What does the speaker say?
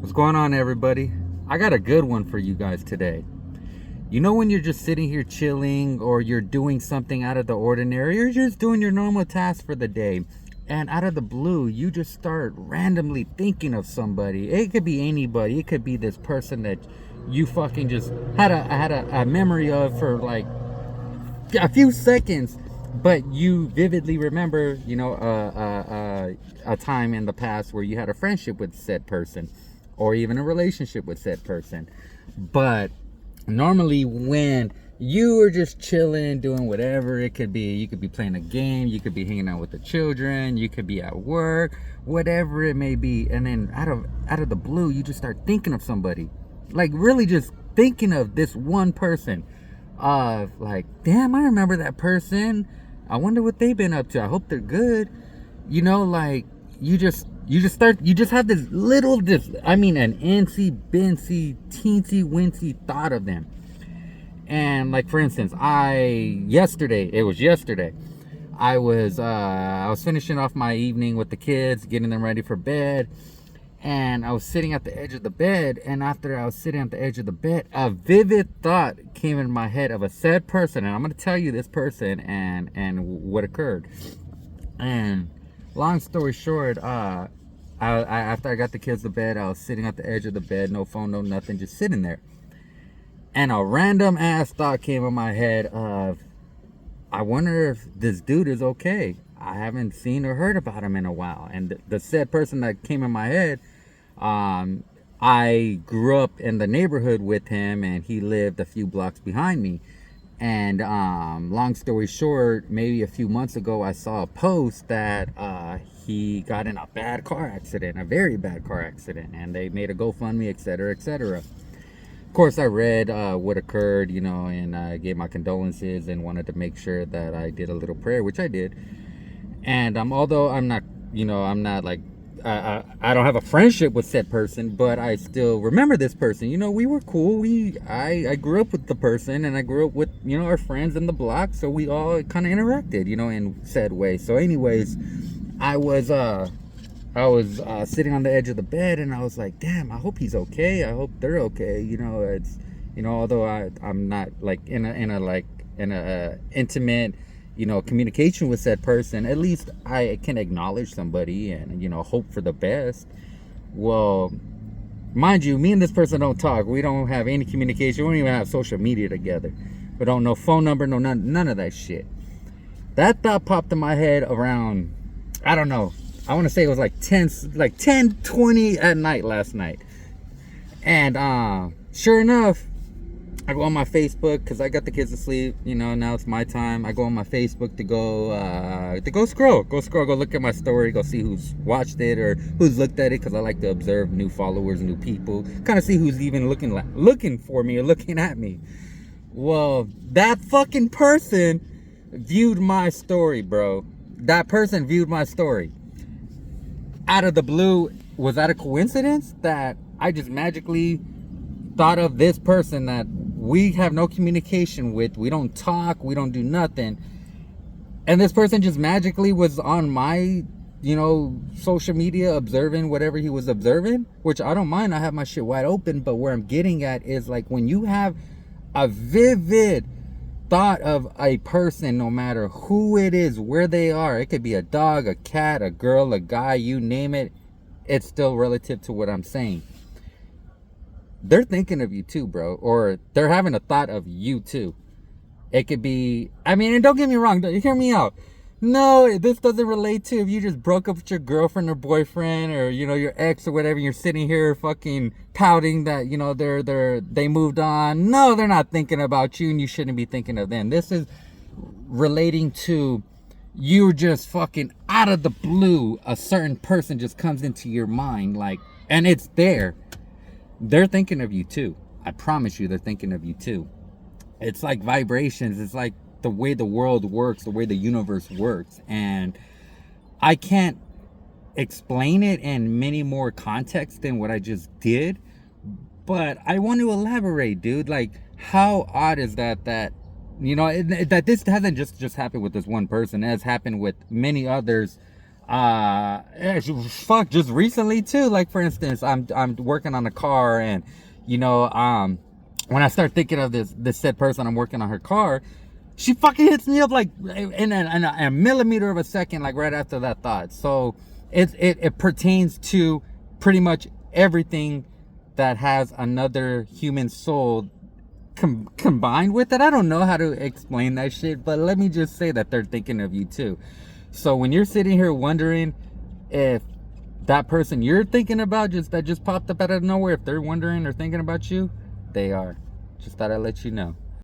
What's going on, everybody? I got a good one for you guys today. You know, when you're just sitting here chilling, or you're doing something out of the ordinary, or you're just doing your normal task for the day, and out of the blue, you just start randomly thinking of somebody. It could be anybody. It could be this person that you fucking just had a memory of for like a few seconds, but you vividly remember, a time in the past where you had a friendship with said person, or even a relationship with said person. But normally, when you are just chilling, doing whatever it could be, you could be playing a game, you could be hanging out with the children, you could be at work, whatever it may be, and then out of the blue, you just start thinking of somebody, like really just thinking of this one person. Like, damn, I remember that person. I wonder what they've been up to. I hope they're good. Like, you just have this little, an incy bincy teensy wincy thought of them. And like, for instance, yesterday I was finishing off my evening with the kids, getting them ready for bed, and I was sitting at the edge of the bed. And after I was sitting at the edge of the bed, a vivid thought came in my head of a said person, and I'm going to tell you this person and what occurred. And long story short, after I got the kids to bed, I was sitting at the edge of the bed, no phone, no nothing, just sitting there. And a random ass thought came in my head of, I wonder if this dude is okay. I haven't seen or heard about him in a while. And the said person that came in my head, I grew up in the neighborhood with him, and he lived a few blocks behind me. And long story short, maybe a few months ago, I saw a post that he got in a bad car accident, a very bad car accident, and they made a GoFundMe, etc., etc. Of course, I read what occurred, and I gave my condolences and wanted to make sure that I did a little prayer, which I did. And although I'm not like, I don't have a friendship with said person, but I still remember this person. We were cool. I grew up with the person, and I grew up with, our friends in the block, so we all kind of interacted, in said way. So anyways, I was sitting on the edge of the bed, and I was like, damn, I hope he's okay. I hope they're okay. It's, although I'm not like in a intimate, communication with said person, at least I can acknowledge somebody and, hope for the best. Well, mind you, me and this person don't talk. We don't have any communication. We don't even have social media together. We don't know phone number, no, none of that shit. That thought popped in my head around, I don't know, I want to say it was like 10:20 at night last night. And sure enough, I go on my Facebook because I got the kids to sleep. Now it's my time. I go on my Facebook to go scroll, go look at my story, go see who's watched it or who's looked at it, because I like to observe new followers, new people, kind of see who's even looking for me or looking at me. Well, that fucking person viewed my story, bro. That person viewed my story. Out of the blue, was that a coincidence that I just magically thought of this person that we have no communication with? We don't talk, we don't do nothing, and this person just magically was on my social media observing whatever he was observing, which I don't mind. I have my shit wide open. But where I'm getting at is, like, when you have a vivid thought of a person, no matter who it is, where they are, it could be a dog, a cat, a girl, a guy, you name it, it's still relative to what I'm saying. They're thinking of you too, bro, or they're having a thought of you too. It could be, and don't get me wrong, hear me out. No, this doesn't relate to if you just broke up with your girlfriend or boyfriend, or your ex or whatever. You're sitting here fucking pouting that they moved on. No, they're not thinking about you, and you shouldn't be thinking of them. This is relating to you just fucking out of the blue. A certain person just comes into your mind, like, and it's there. They're thinking of you too. I promise you, they're thinking of you too. It's like vibrations. It's like the way the world works, the way the universe works. And I can't explain it in many more contexts than what I just did, but I want to elaborate, dude. Like, how odd is that that this hasn't just happened with this one person. It has happened with many others Fuck, just recently too. Like for instance, I'm working on a car, and you know, when I start thinking of this said person I'm working on her car, she fucking hits me up like in a millimeter of a second, like right after that thought. So it pertains to pretty much everything that has another human soul combined with it. I don't know how to explain that shit, but let me just say that they're thinking of you too. So when you're sitting here wondering if that person you're thinking about that just popped up out of nowhere, if they're wondering or thinking about you, they are. Just thought I'd let you know.